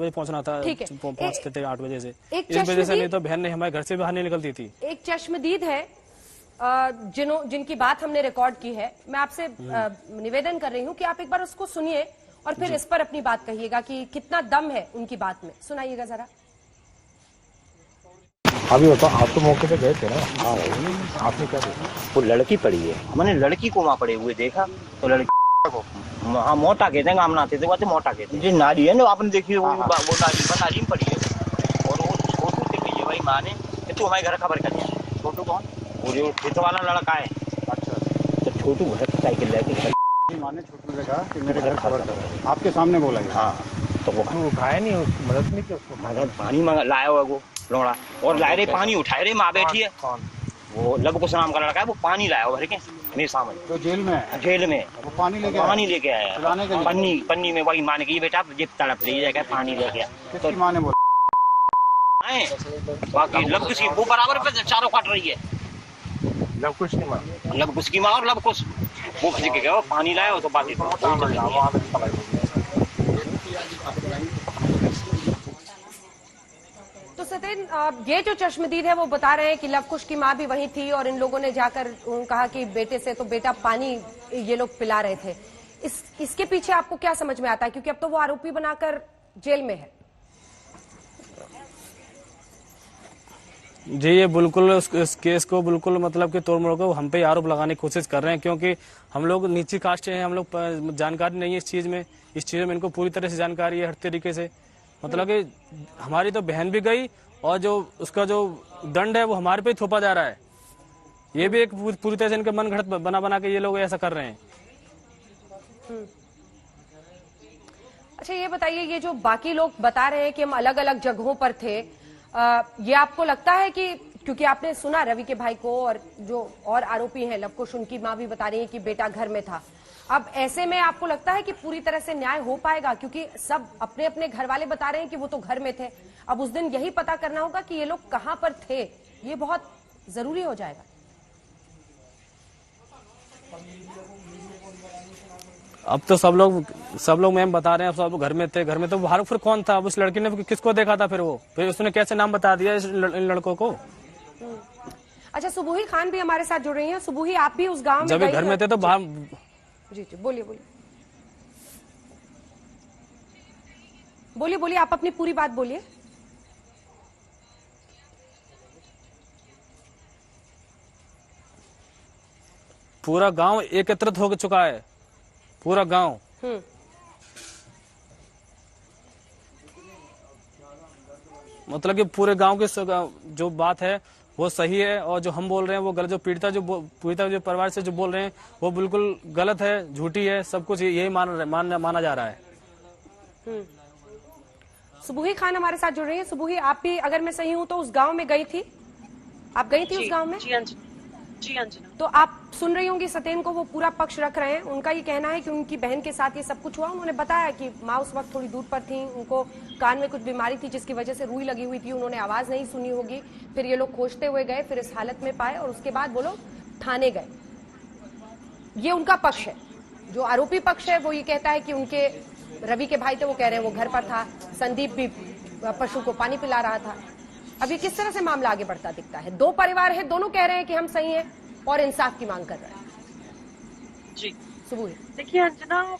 पहुँचना था, पहुँचते थे 8 बजे से। इस वजह से, नहीं तो बहन ने हमारे घर से बाहर नहीं निकलती थी। एक चश्मदीद है जिनकी बात हमने रिकॉर्ड की है, मैं आपसे निवेदन कर रही हूँ कि आप एक बार उसको सुनिए और फिर इस पर अपनी बात कहिएगा कि कितना दम है उनकी बात में। सुनाइएगा जरा। अभी बताओ, आप तो मौके पे गए थे ना? हाँ, आपने क्या देखा? वो लड़की पड़ी है, मैंने लड़की को वहाँ पड़े हुए देखा। तो लड़की को हाँ मोटा कहते हैं, गामना थे तो मोटा कहते हैं। जो नाली है ना आपने देखी, वो नाली में पड़ी है। और वो छोटू से कही है भाई माँ ने कि तू हमारे घर खबर कर दिया। छोटू कौन? वो जो खेत वाला लड़का है। अच्छा। तो छोटू घर साइकिल लेके माँ ने छोटू से कहा कि मेरे घर खबर करो, आपके सामने बोला? हाँ। तो वो उठाया नहीं, उसको मदद नहीं की? उसको पानी लाया हुआ वो लोड़ा, और लाए रे पानी उठाए रे, माँ बैठी है। कौन? वो लवकुश नाम का लड़का है, वो पानी लाया हुआ भर के मेरे सामने। तो जेल में है? जेल में वो पानी लेके आया पन्नी में। वही माने की बेटा ये तड़प रही है, पानी लेके। तो माँ ने बोला बाकी लवकुश वो बराबर पे चारों काट रही है। लवकुश की माँ? लवकुश की माँ और लवकुश वो खिंच के गया, पानी लाया तो बाकी तो सतेन, ये जो चश्मदीद है वो बता रहे हैं कि लवकुश की माँ भी वहीं थी और इन लोगों ने जाकर कहा कि बेटे से तो बेटा पानी ये लोग पिला रहे थे। इसके पीछे आपको क्या समझ में आता है, क्योंकि अब तो वो आरोपी बनाकर जेल में है? जी ये बिल्कुल इस केस को बिल्कुल मतलब कि तोड़ मोड़ को हम पे आरोप लगाने की कोशिश कर रहे हैं। क्योंकि हम लोग नीची कास्ट से हैं, हम लोग जानकारी नहीं है इस चीज में इनको पूरी तरह से जानकारी है हर तरीके से। मतलब कि हमारी तो बहन भी गई और जो उसका जो दंड है वो हमारे पे थोपा जा रहा है। ये भी एक पूरी तरह से इनके मन घड़त बना के ये लोग ऐसा कर रहे हैं। अच्छा ये बताइए, ये जो बाकी लोग बता रहे हैं कि हम अलग अलग जगहों पर थे, ये आपको लगता है कि क्योंकि आपने सुना रवि के भाई को, और जो और आरोपी हैं लवकुश, उनकी मां भी बता रही है कि बेटा घर में था। अब ऐसे में आपको लगता है कि पूरी तरह से न्याय हो पाएगा? क्योंकि सब अपने अपने घर वाले बता रहे हैं कि वो तो घर में थे। अब उस दिन यही पता करना होगा कि ये लोग कहां पर थे, ये बहुत जरूरी हो जाएगा। अब तो सब लोग मैम बता रहे हैं, अब सब घर में थे, घर में। तो बाहर फिर कौन था? अब उस लड़की ने किसको देखा था? फिर उसने कैसे नाम बता दिया इन लड़कों को? अच्छा, सुबुही खान भी हमारे साथ जुड़ रही हैं। सुबुही, आप भी उस गांव में जब घर में थे तो बाहर। जी जी, बोलिए बोलिए, आप अपनी पूरी बात बोलिए। पूरा गांव एकत्रित हो चुका है, पूरा गांव। मतलब कि पूरे गांव की जो बात है वो सही है, और जो हम बोल रहे हैं वो गलत। जो पीड़िता जो परिवार से जो बोल रहे हैं वो बिल्कुल गलत है, झूठी है, सब कुछ यही माना जा रहा है। सुबुही खान हमारे साथ जुड़ रही है। सुबुही, आप भी अगर मैं सही हूं तो उस गांव में गई थी? आप गई थी उस गांव में? जी अंजना। तो आप सुन रही होंगी सतेन को, वो पूरा पक्ष रख रहे हैं। उनका ये कहना है कि उनकी बहन के साथ ये सब कुछ हुआ। उन्होंने बताया कि माँ उस वक्त थोड़ी दूर पर थी, उनको कान में कुछ बीमारी थी जिसकी वजह से रुई लगी हुई थी, उन्होंने आवाज नहीं सुनी होगी। फिर ये लोग खोजते हुए गए, फिर इस हालत में पाए, और उसके बाद वो लोग थाने गए। ये उनका पक्ष है। जो आरोपी पक्ष है वो ये कहता है कि उनके रवि के भाई थे, वो कह रहे हैं वो घर पर था, संदीप भी पशु को पानी पिला रहा था। अब ये किस तरह से मामला आगे बढ़ता दिखता है? दो परिवार है, दोनों कह रहे हैं कि हम सही हैं और इंसाफ की मांग कर रहे हैं। जी सुबुह, देखिए अंजना,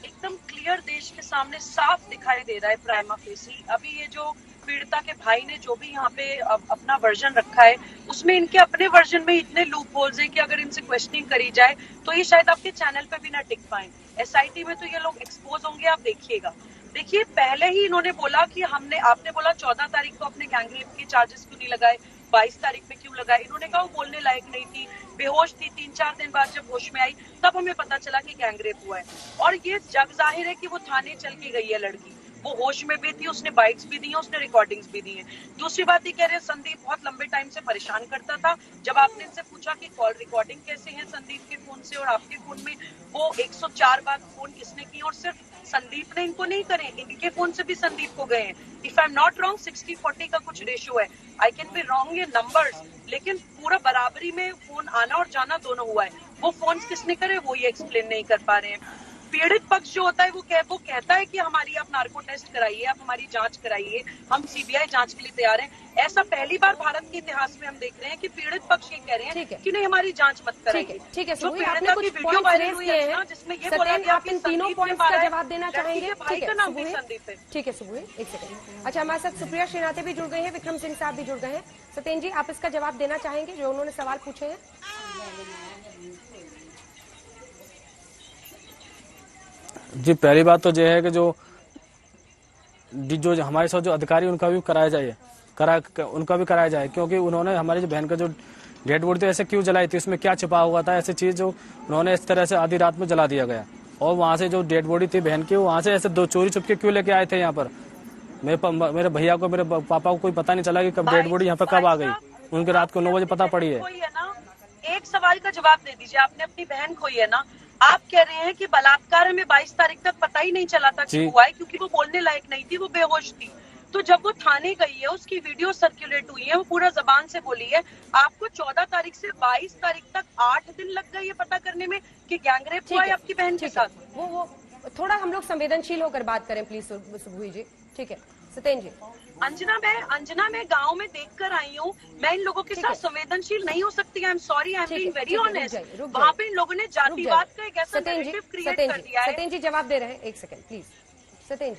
एकदम क्लियर देश के सामने साफ दिखाई दे रहा है प्राइमा फेसी। अभी ये जो पीड़िता के भाई ने जो भी यहाँ पे अपना वर्जन रखा है, उसमें इनके अपने वर्जन में इतने लूप होल्स है कि अगर इनसे क्वेश्चनिंग करी जाए तो ये शायद आपके चैनल पे भी ना टिक पाए। एसआईटी में तो ये लोग एक्सपोज होंगे, आप देखिएगा। देखिए, पहले ही इन्होंने बोला कि आपने बोला 14 तारीख को अपने गैंगरेप के चार्जेस क्यों नहीं लगाए, 22 तारीख पे क्यों लगाए? इन्होंने कहा वो बोलने लायक नहीं थी, बेहोश थी। 3-4 दिन बाद जब होश में आई तब हमें पता चला कि गैंगरेप हुआ है। और ये जग जाहिर है कि वो थाने चल के गई है लड़की, वो होश में भी थी, उसने बाइट्स भी दी हैं, उसने रिकॉर्डिंग्स भी दी हैं। दूसरी बात ये कह रहे हैं संदीप बहुत लंबे टाइम से परेशान करता था। जब आपने इनसे पूछा कि कॉल रिकॉर्डिंग कैसे है संदीप के फोन से और आपके फोन में, वो 104 बार फोन किसने की, और सिर्फ संदीप ने इनको नहीं करे, इनके फोन से भी संदीप को गए हैं। If I am not wrong 60-40 का कुछ रेशियो है, आई कैन बी रॉन्ग ये नंबर्स, लेकिन पूरा बराबरी में फोन आना और जाना दोनों हुआ है। वो फोन किसने करे वो ये एक्सप्लेन नहीं कर पा रहे हैं। पीड़ित पक्ष जो होता है वो कहता है कि हमारी आप नार्को टेस्ट कराइए, आप हमारी जांच कराइए, हम सीबीआई जांच के लिए तैयार हैं। ऐसा पहली बार भारत के इतिहास में हम देख रहे हैं कि पीड़ित पक्ष ये कह रहे हैं कि नहीं हमारी जांच मत कराइए। ठीक है, जो आपने कुछ वीडियो वायरल हुई है ना, जिसमें ये बोला गया आप इन तीनों पॉइंट्स का जवाब देना चाहेंगे? भाई का नाम भी संदीप है। ठीक है सुबुह, एक सेकंड। अच्छा, हमारे साथ सुप्रिया श्रीनाथे भी जुड़ गए हैं, विक्रम सिंह साहब भी जुड़ गए हैं। सतेन जी, आप इसका जवाब देना चाहेंगे जो उन्होंने सवाल पूछे हैं? जी, पहली बात तो यह है कि जो हमारे साथ जो अधिकारी उनका भी कराया जाए, क्योंकि उन्होंने हमारी जो बहन का जो डेड बॉडी थी ऐसे क्यों जलाई थी, उसमें क्या छिपा हुआ था, ऐसी चीज जो उन्होंने इस तरह से आधी रात में जला दिया गया। और वहां से जो डेड बॉडी थी बहन की, वहां से ऐसे दो चोरी छुपके क्यों लेके आए थे यहाँ पर? मेरे भैया को, मेरे पापा को कोई पता नहीं चला कि कब डेड बॉडी यहाँ पर कब आ गई। उनके रात को 9 बजे पता पड़ी है। एक सवाल का जवाब दे दीजिए, आपने अपनी बहन खोई है ना, आप कह रहे हैं कि बलात्कार हमें 22 तारीख तक पता ही नहीं चला था कि हुआ है, क्योंकि वो बोलने लायक नहीं थी, वो बेहोश थी। तो जब वो थाने गई है, उसकी वीडियो सर्कुलेट हुई है, वो पूरा जबान से बोली है। आपको 14 तारीख से 22 तारीख तक 8 दिन लग गए ये पता करने में कि गैंगरेप हुआ है आपकी बहन के साथ। वो थोड़ा हम लोग संवेदनशील होकर बात करें प्लीज सुबुह जी। ठीक है सतेन जी। अंजना मैं गांव में देखकर आई हूँ, मैं इन लोगों के साथ संवेदनशील नहीं हो सकती। I am sorry, I am being very honest. वहाँ पे इन लोगों ने जातिवाद का एक ऐसा नैरेटिव क्रिएट कर दिया है। सतेन जी जवाब दे रहे हैं, एक सेकंड प्लीज। सतेन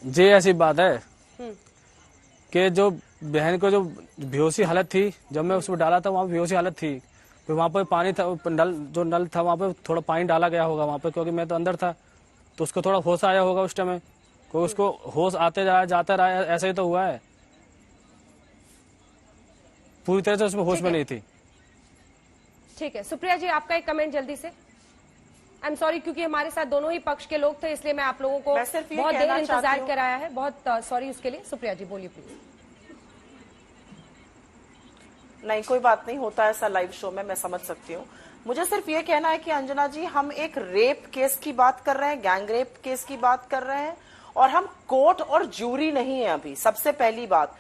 जी, ऐसी बात है कि जो बहन को जो बेहोशी हालत थी, जब मैं उसमें डाला था वहाँ बेहोशी हालत थी, फिर वहाँ पर पानी था, नल था, वहाँ पे थोड़ा पानी डाला गया होगा वहाँ पे, क्योंकि मैं तो अंदर था, तो उसको थोड़ा होश आया होगा उस टाइम में, कोई उसको होश आते जाता रहा, ऐसा ही तो हुआ है। पूरी तरह से उसमें होश में नहीं थी। ठीक है, सुप्रिया जी आपका एक कमेंट जल्दी से। आई एम सॉरी, क्योंकि हमारे साथ दोनों ही पक्ष के लोग थे, इसलिए मैं आप लोगों को मैं सिर्फ ये बहुत देर कहना चाहती इंतजार हूँ- कराया है। बहुत सॉरी उसके लिए। सुप्रिया जी बोलिए प्लीज। नहीं, कोई बात नहीं, होता है ऐसा लाइव शो में, मैं समझ सकती हूँ। मुझे सिर्फ ये कहना है कि अंजना जी, हम एक रेप केस की बात कर रहे हैं, गैंग रेप केस की बात कर रहे हैं, और हम कोर्ट और जूरी नहीं है अभी। सबसे पहली बात,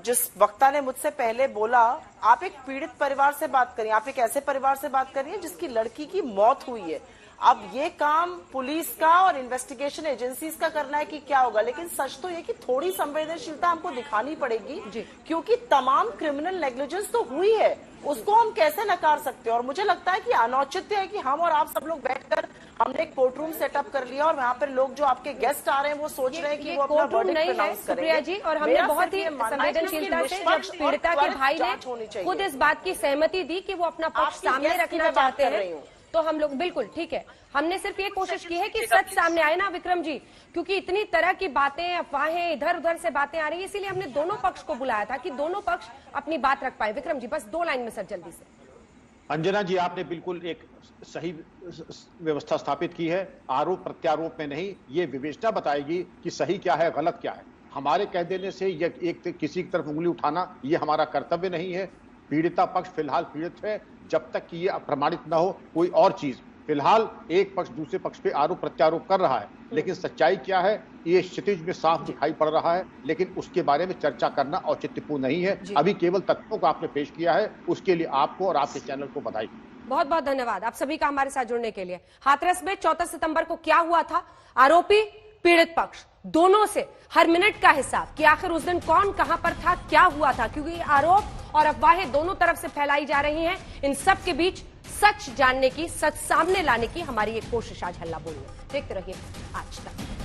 जिस वक्ता ने मुझसे पहले बोला, आप एक पीड़ित परिवार से बात करिए, आप एक ऐसे परिवार से बात करिए जिसकी लड़की की मौत हुई है। अब ये काम पुलिस का और इन्वेस्टिगेशन एजेंसीज का करना है कि क्या होगा, लेकिन सच तो ये कि थोड़ी संवेदनशीलता हमको दिखानी पड़ेगी, क्योंकि तमाम क्रिमिनल नेग्लिजेंस तो हुई है, उसको हम कैसे नकार सकते हैं। और मुझे लगता है कि अनौचित्य है कि हम और आप सब लोग बैठकर हमने एक कोर्ट रूम सेटअप कर लिया और वहां पर लोग जो आपके गेस्ट आ रहे हैं वो सोच रहे हैं कि वो अपना कोर्ट रूम वर्डिक्ट नहीं है प्रोनाउंस सुप्रिया करेंगे। जी, और हमने मेरा बहुत सिर्फ ही ये मानना है कि उसकी संवेदनशीलता से जब निष्पक्ष और पीड़िता के त्वरित भाई जांच होनी ने चाहिए। खुद इस बात की सहमति दी कि वो अपना पक्ष आपकी सामने guest की रखना मैं बात चाहते कर रही हैं, हूँ। तो हम लोग बिल्कुल ठीक है। हमने सिर्फ ये कोशिश की है कि सच सामने आए ना विक्रम जी, क्योंकि इतनी तरह की बातें, अफवाहें, इधर उधर से बातें आ रही है, इसीलिए हमने दोनों पक्ष को बुलाया था कि दोनों पक्ष अपनी बात रख पाए। विक्रम जी बस 2 लाइन में सर जल्दी से। अंजना जी, आपने बिल्कुल एक सही व्यवस्था स्थापित की है। आरोप प्रत्यारोप में नहीं, ये विवेचना बताएगी कि सही क्या है, गलत क्या है। हमारे कह देने से या किसी की तरफ उंगली उठाना ये हमारा कर्तव्य नहीं है। पीड़िता पक्ष फिलहाल पीड़ित है, जब तक कि ये अप्रमाणित न हो कोई और चीज। फिलहाल एक पक्ष दूसरे पक्ष पे आरोप प्रत्यारोप कर रहा है, लेकिन सच्चाई क्या है ये क्षितिज में साफ दिखाई पड़ रहा है, लेकिन उसके बारे में चर्चा करना औचित्यपूर्ण नहीं है। अभी केवल तथ्यों को आपने पेश किया है, उसके लिए आपको और आपके चैनल को बधाई। बहुत बहुत धन्यवाद आप सभी का हमारे साथ जुड़ने के लिए। हाथरस में 14 सितंबर को क्या हुआ था, आरोपी पीड़ित पक्ष दोनों से हर मिनट का हिसाब कि आखिर उस दिन कौन कहां पर था, क्या हुआ था, क्योंकि आरोप और अफवाहें दोनों तरफ से फैलाई जा रही हैं। इन सब के बीच सच जानने की, सच सामने लाने की हमारी एक कोशिश आज हल्ला बोल में। देखते रहिए आज तक।